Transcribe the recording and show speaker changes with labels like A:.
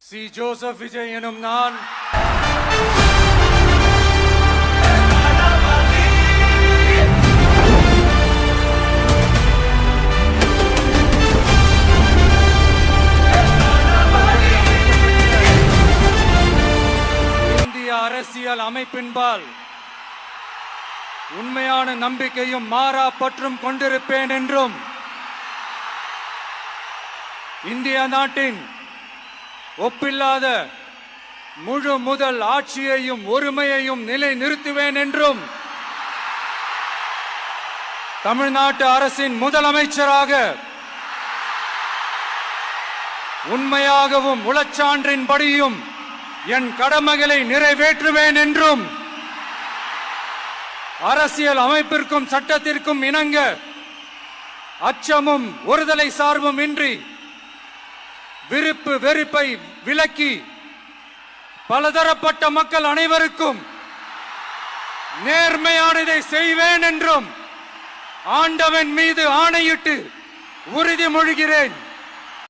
A: C. Joseph Vijay எனும் நான் இந்திய அரசியல் அமைப்பின்பால் உண்மையான நம்பிக்கையும் மாறா பற்றும் கொண்டிருப்பேன் என்றும் இந்திய நாட்டின் ஒப்பில்லாத முழு முதல் ஆட்சியையும் ஒருமையையும் நிலை நிறுத்துவேன் என்றும் தமிழ்நாட்டு அரசின் முதலமைச்சராக உண்மையாகவும் உளச்சான்றின்படியும் என் கடமைகளை நிறைவேற்றுவேன் என்றும் அரசியல் அமைப்பிற்கும் சட்டத்திற்கும் இணங்க அச்சமும் ஒருதலை சார்பும் இன்றி விருப்பு வெறுப்பை விலக்கி பலதரப்பட்ட மக்கள் அனைவருக்கும் நேர்மையானதை செய்வேன் என்றும் ஆண்டவன் மீது ஆணையிட்டு உறுதிமொழிகிறேன்.